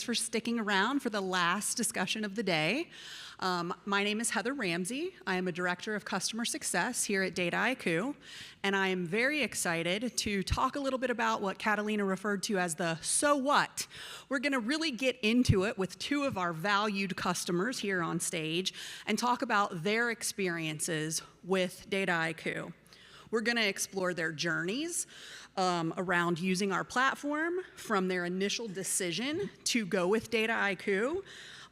thanks for sticking around for the last discussion of the day. My name is Heather Ramsey. I am a Director of Customer Success here at Dataiku, and I am very excited to talk a little bit about what Catalina referred to as the so what. We're going to really get into it with two of our valued customers here on stage and talk about their experiences with Dataiku. We're going to explore their journeys around using our platform, from their initial decision to go with Dataiku,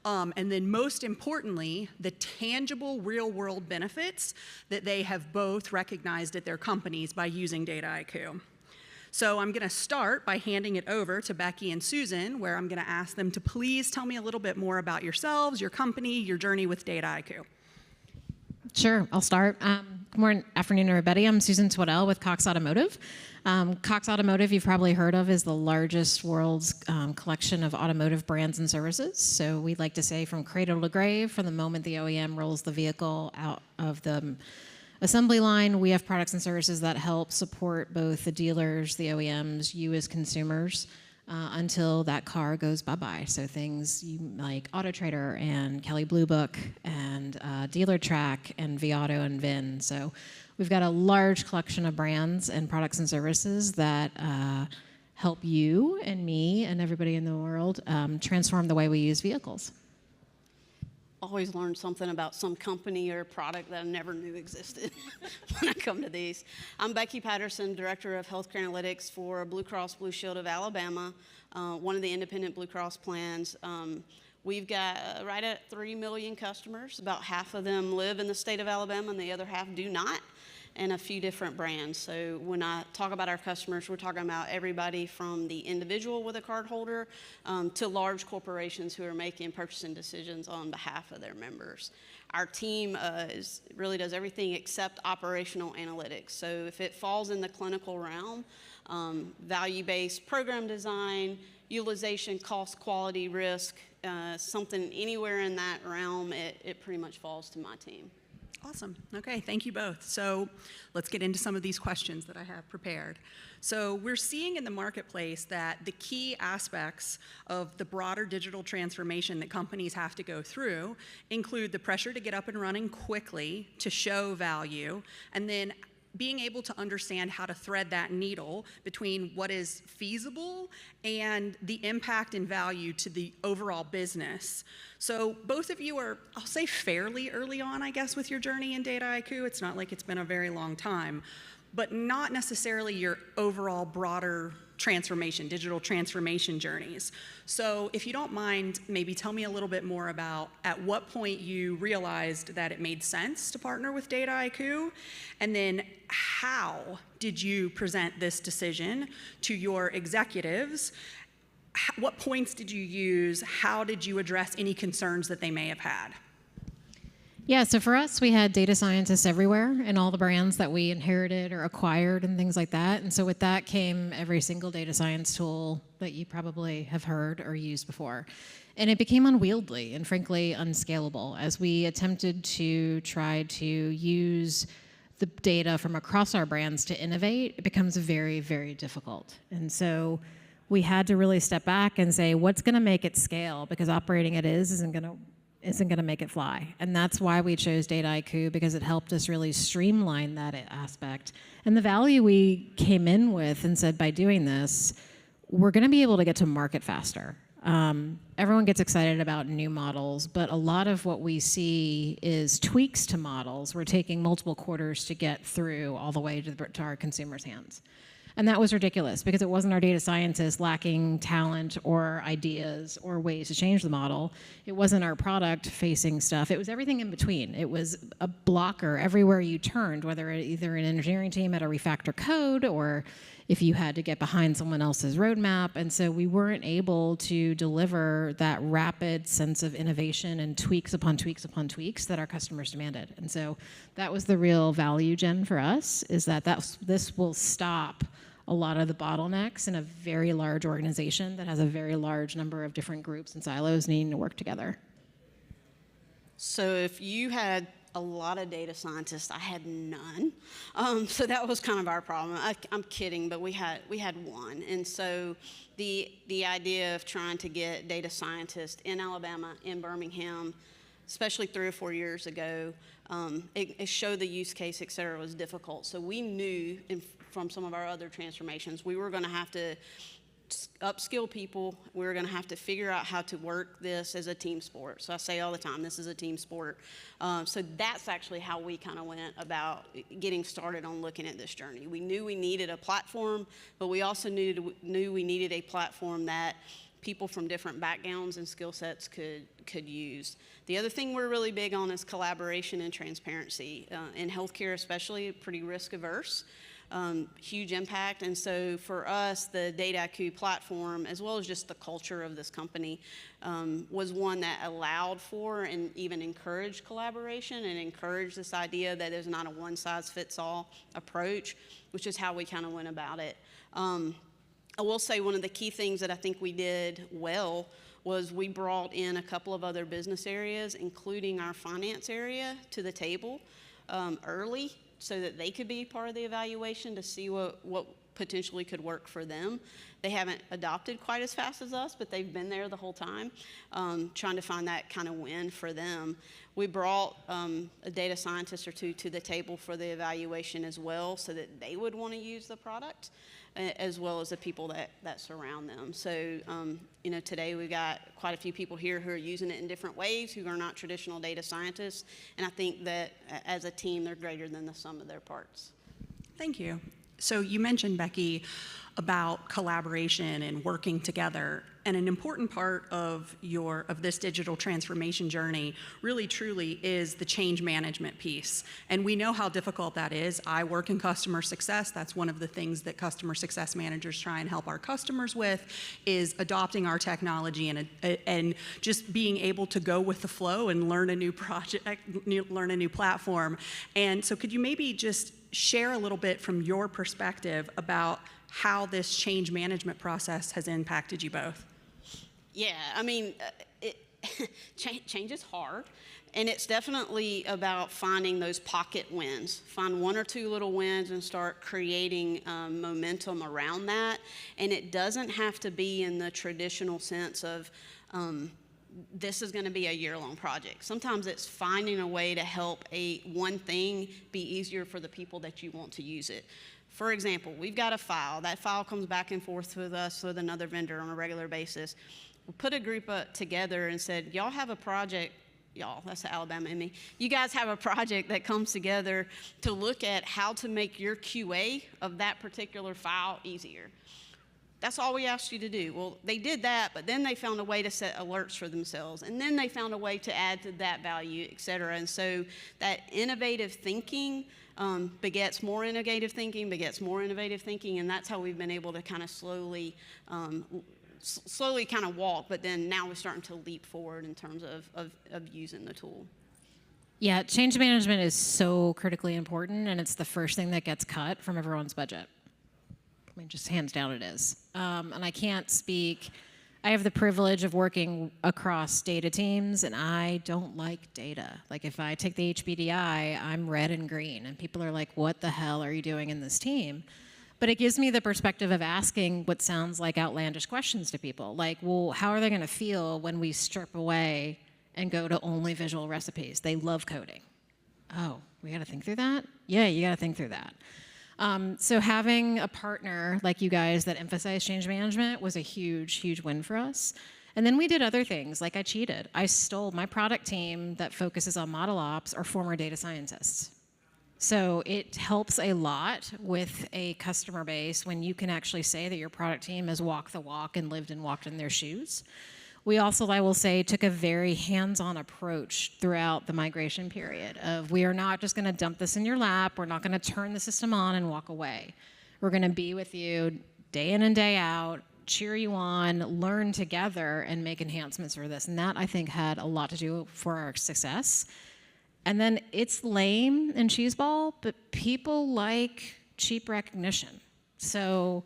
and then most importantly, the tangible real-world benefits that they have both recognized at their companies by using Dataiku. So I'm going to start by handing it over to Becky and Susan, where I'm going to ask them to please tell me a little bit more about yourselves, your company, your journey with Dataiku. Sure, I'll start. Good morning, afternoon, everybody. I'm Susan Twaddell with Cox Automotive. Cox Automotive, you've probably heard of, is the largest world's collection of automotive brands and services. So we'd like to say from cradle to grave, from the moment the OEM rolls the vehicle out of the assembly line, we have products and services that help support both the dealers, the OEMs, you as consumers, until that car goes bye-bye. So things like Auto Trader and Kelley Blue Book and DealerTrack and Viato and VIN. So we've got a large collection of brands and products and services that help you and me and everybody in the world transform the way we use vehicles. Always learn something about some company or product that I never knew existed when I come to these. I'm Becky Patterson, Director of Healthcare Analytics for Blue Cross Blue Shield of Alabama, one of the independent Blue Cross plans. We've got right at 3 million customers. About half of them live in the state of Alabama and the other half do not, and a few different brands. So when I talk about our customers, we're talking about everybody from the individual with a card holder to large corporations who are making purchasing decisions on behalf of their members. Our team really does everything except operational analytics. So if it falls in the clinical realm, value-based program design, utilization, cost, quality, risk, something anywhere in that realm, it pretty much falls to my team. Awesome. Okay, thank you both. So let's get into some of these questions that I have prepared. So we're seeing in the marketplace that the key aspects of the broader digital transformation that companies have to go through include the pressure to get up and running quickly, to show value, and then being able to understand how to thread that needle between what is feasible and the impact and value to the overall business. So both of you are, I'll say, fairly early on, I guess, with your journey in Dataiku. It's not like it's been a very long time, but not necessarily your overall broader transformation, digital transformation journeys. So if you don't mind, maybe tell me a little bit more about at what point you realized that it made sense to partner with Dataiku, and then how did you present this decision to your executives? What points did you use? How did you address any concerns that they may have had? Yeah, so for us, we had data scientists everywhere in all the brands that we inherited or acquired and things like that. And so with that came every single data science tool that you probably have heard or used before. And it became unwieldy and frankly unscalable as we attempted to try to use the data from across our brands to innovate. It becomes very, very difficult. And so we had to really step back and say, what's going to make it scale? Because operating it isn't going to make it fly. And that's why we chose Dataiku, because it helped us really streamline that aspect. And the value we came in with and said, by doing this, we're going to be able to get to market faster. Everyone gets excited about new models, but a lot of what we see is tweaks to models. We're taking multiple quarters to get through all the way to our consumers' hands. And that was ridiculous because it wasn't our data scientists lacking talent or ideas or ways to change the model. It wasn't our product-facing stuff. It was everything in between. It was a blocker everywhere you turned, whether either an engineering team had to refactor code or if you had to get behind someone else's roadmap. And so we weren't able to deliver that rapid sense of innovation and tweaks upon tweaks upon tweaks that our customers demanded. And so that was the real value gen for us, is that this will stop a lot of the bottlenecks in a very large organization that has a very large number of different groups and silos needing to work together. So if you had a lot of data scientists. I had none. So that was kind of our problem. I'm kidding, but we had one. And so the idea of trying to get data scientists in Alabama, in Birmingham, especially 3 or 4 years ago, it showed the use case, et cetera, was difficult. So we knew from some of our other transformations, we were going to have to upskill people. We were going to have to figure out how to work this as a team sport. So I say all the time, this is a team sport. So that's actually how we kind of went about getting started on looking at this journey. We knew we needed a platform, but we also knew we needed a platform that people from different backgrounds and skill sets could use. The other thing we're really big on is collaboration and transparency. In healthcare especially, pretty risk averse. Huge impact. And so for us, the Dataiku platform, as well as just the culture of this company, was one that allowed for and even encouraged collaboration and encouraged this idea that there's not a one-size-fits-all approach, which is how we kind of went about it. I will say one of the key things that I think we did well was we brought in a couple of other business areas, including our finance area, to the table early, so that they could be part of the evaluation to see what potentially could work for them. They haven't adopted quite as fast as us, but they've been there the whole time, trying to find that kind of win for them. We brought a data scientist or two to the table for the evaluation as well, so that they would want to use the product, as well as the people that surround them. So, today we've got quite a few people here who are using it in different ways, who are not traditional data scientists, and I think that as a team, they're greater than the sum of their parts. Thank you. So you mentioned, Becky, about collaboration and working together, and an important part of this digital transformation journey really truly is the change management piece. And we know how difficult that is. I work in customer success. That's one of the things that customer success managers try and help our customers with, is adopting our technology and just being able to go with the flow and learn a new project, learn a new platform. And so could you maybe just share a little bit from your perspective about how this change management process has impacted you both? Yeah, I mean, change is hard, and it's definitely about finding those pocket wins. Find 1 or 2 little wins and start creating momentum around that. And it doesn't have to be in the traditional sense of this is going to be a year-long project. Sometimes it's finding a way to help one thing be easier for the people that you want to use it. For example, we've got a file. That file comes back and forth with us with another vendor on a regular basis. We put a group together and said, y'all have a project, y'all, that's the Alabama in me. You guys have a project that comes together to look at how to make your QA of that particular file easier. That's all we asked you to do. Well, they did that, but then they found a way to set alerts for themselves, and then they found a way to add to that value, et cetera. And so that innovative thinking begets more innovative thinking, and that's how we've been able to kind of slowly kind of walk, but then now we're starting to leap forward in terms of using the tool. Yeah, change management is so critically important, and it's the first thing that gets cut from everyone's budget. I mean, just hands down it is. And I can't speak, I have the privilege of working across data teams, and I don't like data. Like, if I take the HBDI, I'm red and green, and people are like, what the hell are you doing in this team? But it gives me the perspective of asking what sounds like outlandish questions to people. Like, well, how are they going to feel when we strip away and go to only visual recipes? They love coding. Oh, we got to think through that? Yeah, you got to think through that. So having a partner like you guys that emphasized change management was a huge, huge win for us. And then we did other things, like I cheated. I stole my product team that focuses on model ops are former data scientists. So it helps a lot with a customer base when you can actually say that your product team has walked the walk and lived and walked in their shoes. We also, I will say, took a very hands-on approach throughout the migration period of we are not just going to dump this in your lap. We're not going to turn the system on and walk away. We're going to be with you day in and day out, cheer you on, learn together, and make enhancements for this. And that, I think, had a lot to do for our success. And then it's lame and cheeseball, but people like cheap recognition. So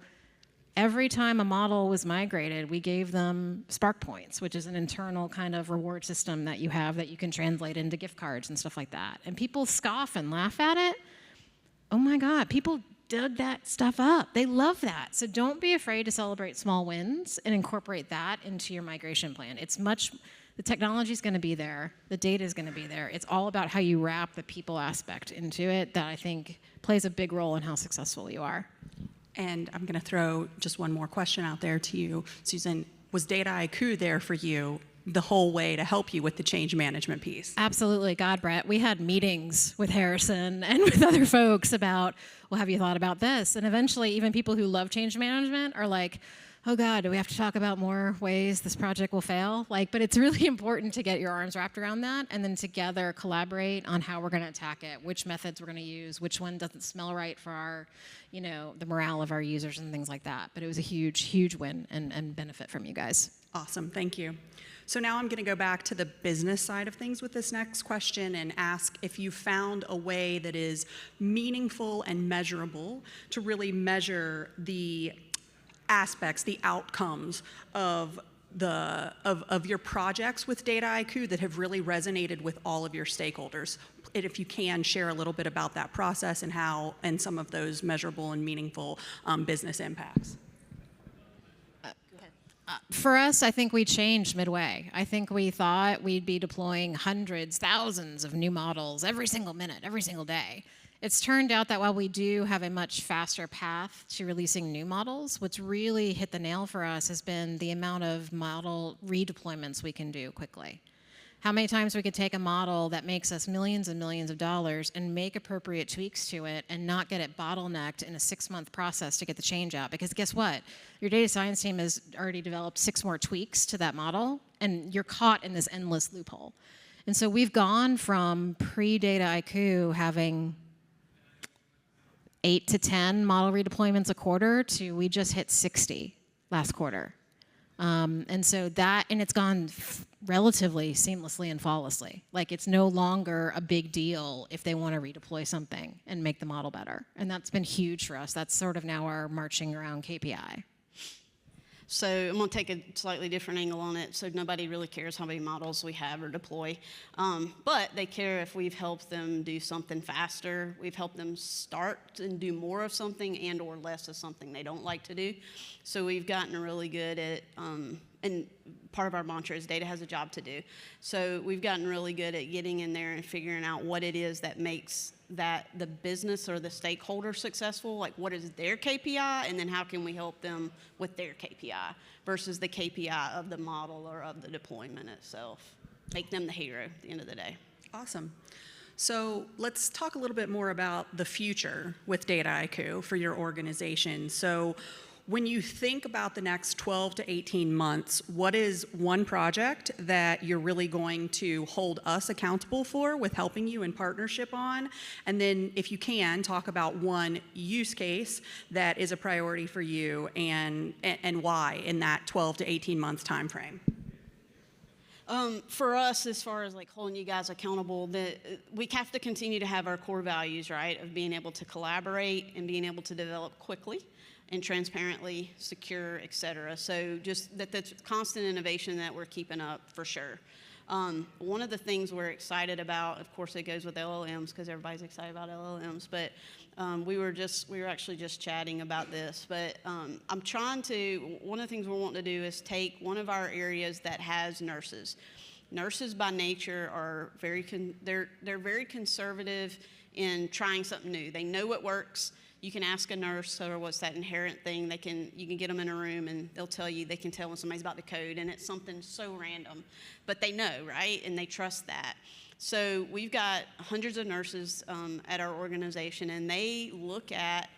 every time a model was migrated, we gave them Spark points, which is an internal kind of reward system that you have that you can translate into gift cards and stuff like that. And people scoff and laugh at it. Oh my God, people dug that stuff up. They love that. So don't be afraid to celebrate small wins and incorporate that into your migration plan. The technology is going to be there. The data is going to be there. It's all about how you wrap the people aspect into it that I think plays a big role in how successful you are. And I'm going to throw just one more question out there to you. Susan, was Dataiku there for you the whole way to help you with the change management piece? Absolutely. God, Brett, we had meetings with Harrison and with other folks about, well, have you thought about this? And eventually, even people who love change management are like, oh God, do we have to talk about more ways this project will fail? But it's really important to get your arms wrapped around that and then together collaborate on how we're going to attack it, which methods we're going to use, which one doesn't smell right for our, the morale of our users and things like that. But it was a huge, huge win and benefit from you guys. Awesome, thank you. So now I'm going to go back to the business side of things with this next question and ask if you found a way that is meaningful and measurable to really measure the aspects, the outcomes of your projects with Dataiku that have really resonated with all of your stakeholders. And if you can, share a little bit about that process and some of those measurable and meaningful business impacts. For us, I think we changed midway. I think we thought we'd be deploying hundreds, thousands of new models every single minute, every single day. It's turned out that while we do have a much faster path to releasing new models, what's really hit the nail for us has been the amount of model redeployments we can do quickly. How many times we could take a model that makes us millions and millions of dollars and make appropriate tweaks to it and not get it bottlenecked in a 6-month process to get the change out. Because guess what? Your data science team has already developed 6 more tweaks to that model, and you're caught in this endless loophole. And so we've gone from pre-Dataiku having 8 to 10 model redeployments a quarter to we just hit 60 last quarter. And it's gone relatively seamlessly and flawlessly. It's no longer a big deal if they want to redeploy something and make the model better. And that's been huge for us. That's sort of now our marching around KPI. So I'm going to take a slightly different angle on it. So nobody really cares how many models we have or deploy. But they care if we've helped them do something faster. We've helped them start and do more of something and or less of something they don't like to do. So we've gotten really good at, and part of our mantra is data has a job to do. So we've gotten really good at getting in there and figuring out what it is that makes that the business or the stakeholder successful, what is their KPI, and then how can we help them with their KPI versus the KPI of the model or of the deployment itself. Make them the hero at the end of the day. Awesome. So let's talk a little bit more about the future with Dataiku for your organization. So when you think about the next 12 to 18 months, what is one project that you're really going to hold us accountable for with helping you in partnership on? And then if you can, talk about one use case that is a priority for you and why in that 12 to 18 months time frame. For us, as far as holding you guys accountable, we have to continue to have our core values, right, of being able to collaborate and being able to develop quickly and transparently, secure, et cetera. So just that's constant innovation that we're keeping up for sure. One of the things we're excited about, of course it goes with LLMs because everybody's excited about LLMs, but we were actually just chatting about this, but one of the things we're wanting to do is take one of our areas that has nurses. Nurses by nature are they're very conservative in trying something new. They know what works. You can ask a nurse or what's that inherent thing. You can get them in a room and they'll tell you, they can tell when somebody's about to code and it's something so random, but they know, right? And they trust that. So we've got hundreds of nurses at our organization and they look at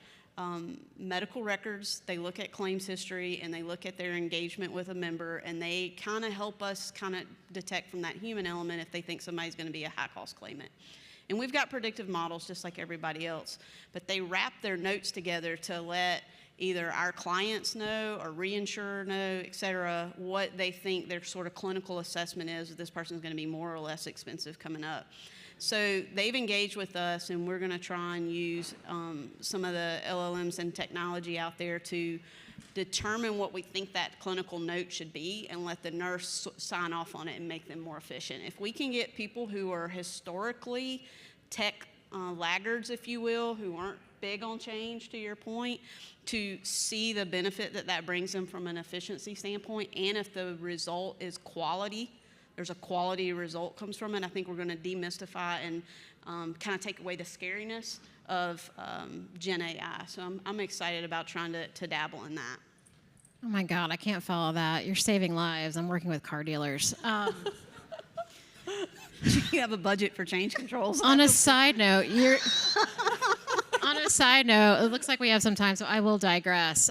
medical records, they look at claims history, and they look at their engagement with a member, and they kind of help us kind of detect from that human element if they think somebody's going to be a high-cost claimant. And we've got predictive models just like everybody else, but they wrap their notes together to let either our clients know or reinsurer know, et cetera, what they think their sort of clinical assessment is if this person's going to be more or less expensive coming up. So they've engaged with us, and we're going to try and use some of the LLMs and technology out there to determine what we think that clinical note should be and let the nurse sign off on it and make them more efficient. If we can get people who are historically tech laggards, if you will, who aren't big on change, to your point, to see the benefit that that brings them from an efficiency standpoint, and if the result is quality, there's a quality result comes from it, I think we're going to demystify and kind of take away the scariness of Gen AI. So I'm excited about trying to dabble in that. Oh my God, I can't follow that. You're saving lives. I'm working with car dealers. You have a budget for change controls. On a side note, it looks like we have some time, so I will digress.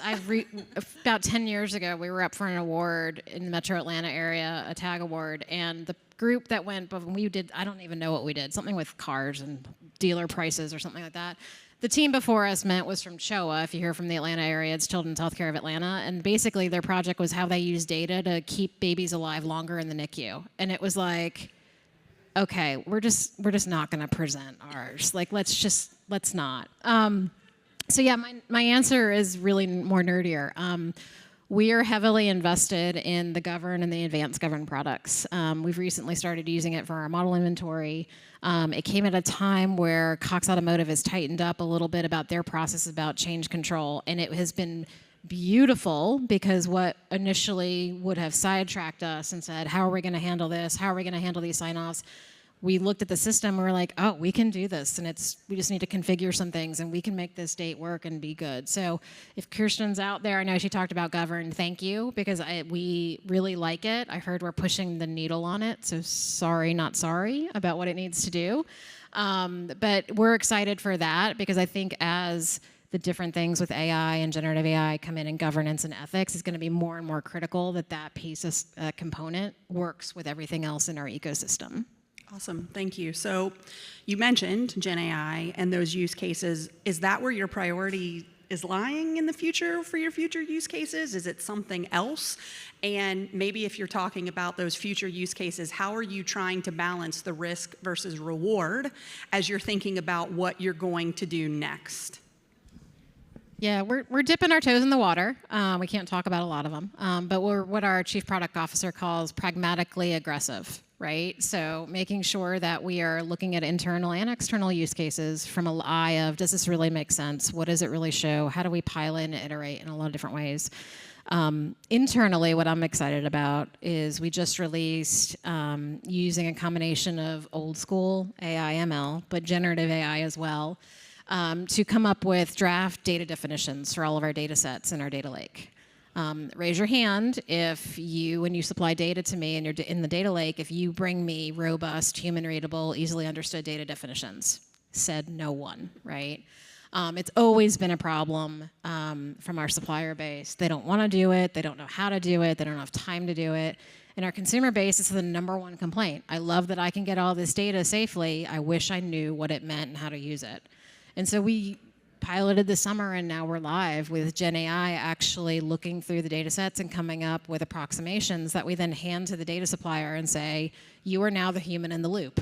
About 10 years ago, we were up for an award in the Metro Atlanta area, a TAG award, and the group that went, but we did, I don't even know what we did, something with cars and dealer prices or something like that. The team before us was from CHOA. If you hear from the Atlanta area, it's Children's Healthcare of Atlanta, and basically their project was how they use data to keep babies alive longer in the NICU, and it was like, okay, we're just not going to present ours. Like, let's not. So yeah, my answer is really more nerdier. We are heavily invested in the Govern and the Advanced Govern products. We've recently started using it for our model inventory. It came at a time where Cox Automotive has tightened up a little bit about their process about change control, and it has been beautiful, because what initially would have sidetracked us and said, how are we going to handle this? How are we going to handle these sign-offs? We looked at the system and we were like, oh, we can do this, and we just need to configure some things, and we can make this date work and be good. So if Kirsten's out there, I know she talked about Govern, thank you, because we really like it. I heard we're pushing the needle on it, so sorry, not sorry about what it needs to do. But we're excited for that, because I think as the different things with AI and generative AI come in governance and ethics, it's going to be more and more critical that piece of component works with everything else in our ecosystem. Awesome, thank you. So you mentioned Gen AI and those use cases. Is that where your priority is lying in the future for your future use cases? Is it something else? And maybe if you're talking about those future use cases, how are you trying to balance the risk versus reward as you're thinking about what you're going to do next? Yeah, we're dipping our toes in the water. We can't talk about a lot of them, but we're what our chief product officer calls pragmatically aggressive, right? So making sure that we are looking at internal and external use cases from an eye of, does this really make sense? What does it really show? How do we pilot and iterate in a lot of different ways? Internally, what I'm excited about is we just released using a combination of old school AI ML, but generative AI as well, to come up with draft data definitions for all of our data sets in our data lake. Raise your hand if when you supply data to me and you're in the data lake, if you bring me robust, human-readable, easily understood data definitions. Said no one, right? It's always been a problem from our supplier base. They don't want to do it. They don't know how to do it. They don't have time to do it. In our consumer base, it's the #1 complaint. I love that I can get all this data safely. I wish I knew what it meant and how to use it. And so we piloted this summer, and now we're live with Gen AI actually looking through the data sets and coming up with approximations that we then hand to the data supplier and say, you are now the human in the loop.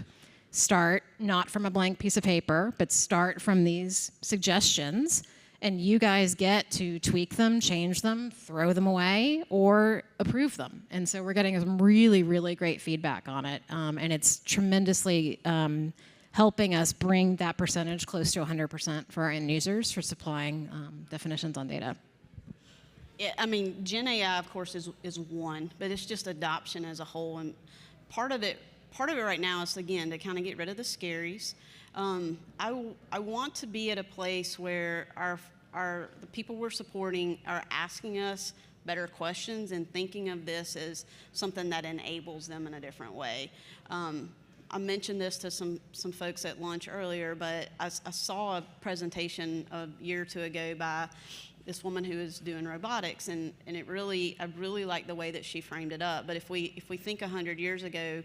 Start not from a blank piece of paper, but start from these suggestions, and you guys get to tweak them, change them, throw them away, or approve them. And so we're getting some really, really great feedback on it, and it's tremendously helping us bring that percentage close to 100% for our end users for supplying definitions on data. Yeah, I mean, Gen AI, of course, is one, but it's just adoption as a whole. And part of it right now is, again, to kind of get rid of the scaries. I want to be at a place where the people we're supporting are asking us better questions and thinking of this as something that enables them in a different way. I mentioned this to some folks at lunch earlier, but I saw a presentation a year or two ago by this woman who is doing robotics, and I really like the way that she framed it up. But if we think 100 years ago,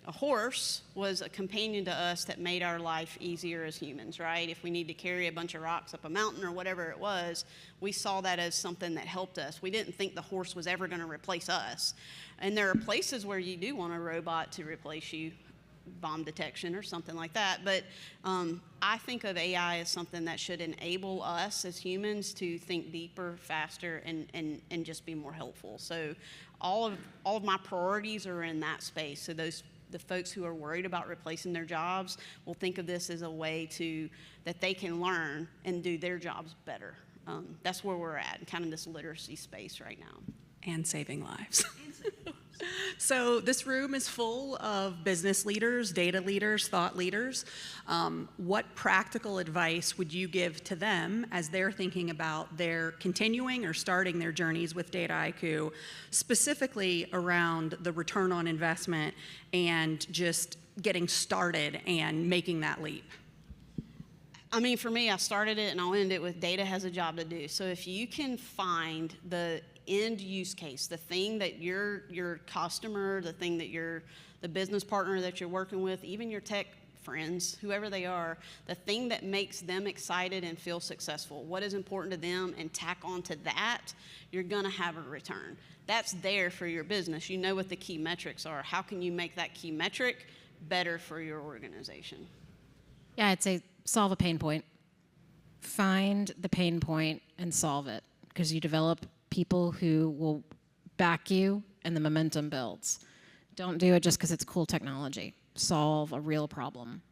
a horse was a companion to us that made our life easier as humans, right? If we need to carry a bunch of rocks up a mountain or whatever it was, we saw that as something that helped us. We didn't think the horse was ever going to replace us. And there are places where you do want a robot to replace you, bomb detection or something like that. But I think of AI as something that should enable us as humans to think deeper, faster, and just be more helpful. So all of my priorities are in that space. So the folks who are worried about replacing their jobs will think of this as a way that they can learn and do their jobs better. That's where we're at, in kind of this literacy space right now. And saving lives. So this room is full of business leaders, data leaders, thought leaders. What practical advice would you give to them as they're thinking about their continuing or starting their journeys with Dataiku, specifically around the return on investment and just getting started and making that leap? I mean, for me, I started it and I'll end it with data has a job to do. So if you can find the end use case, the thing that your customer, the thing that the business partner that you're working with, even your tech friends, whoever they are, the thing that makes them excited and feel successful, what is important to them, and tack onto that, you're gonna have a return. That's there for your business. You know what the key metrics are. How can you make that key metric better for your organization? Yeah, I'd say solve a pain point. Find the pain point and solve it, because you develop people who will back you and the momentum builds. Don't do it just because it's cool technology. Solve a real problem.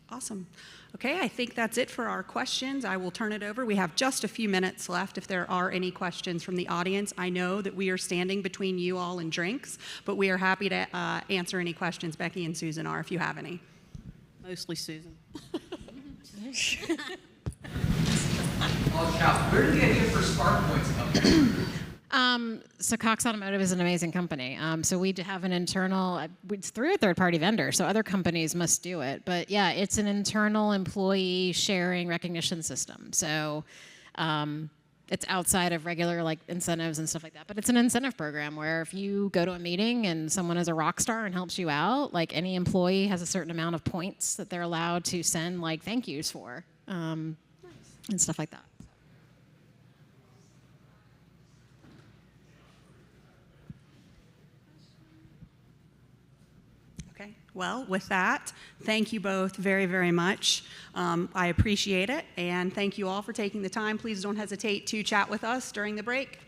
Awesome. Okay, I think that's it for our questions. I will turn it over. We have just a few minutes left if there are any questions from the audience. I know that we are standing between you all and drinks, but we are happy to answer any questions. Becky and Susan are, if you have any. Mostly Susan. I'll shout. Where did the idea for Spark Points come from? So Cox Automotive is an amazing company. So we have an internal, it's through a third-party vendor, so other companies must do it. But yeah, it's an internal employee sharing recognition system. So it's outside of regular like incentives and stuff like that. But it's an incentive program where if you go to a meeting and someone is a rock star and helps you out, like any employee has a certain amount of points that they're allowed to send like thank yous for and stuff like that. Okay, well, with that, thank you both very, very much. I appreciate it, and thank you all for taking the time. Please don't hesitate to chat with us during the break.